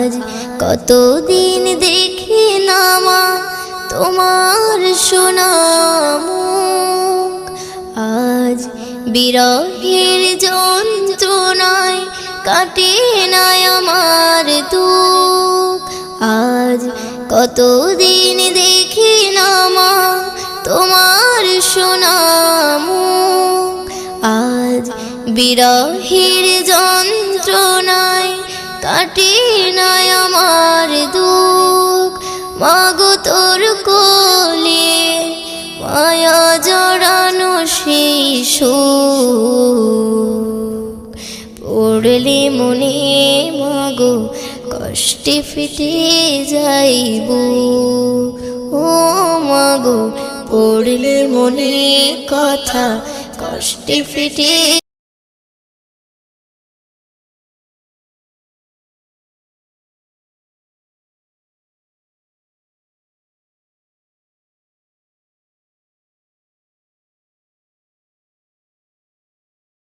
আজ কতদিন দেখি না মা তোমার সোনা মুখ, আজ বিরহের যন্ত্রণায় কাটে না আমার দুঃখ। আজ কতদিন দেখি না মা তোমার সোনা মুখ, আজ বিরহের যন্ত্রণায় কাটে না আমার দুঃখ। মাগো তোর কোলে মায়া জড়ানো সেই সুখ, পড়লে মনে মাগো কষ্টে ফেটে যাইব। ও মাগো পড়লে মনে কথা কষ্টে ফেটে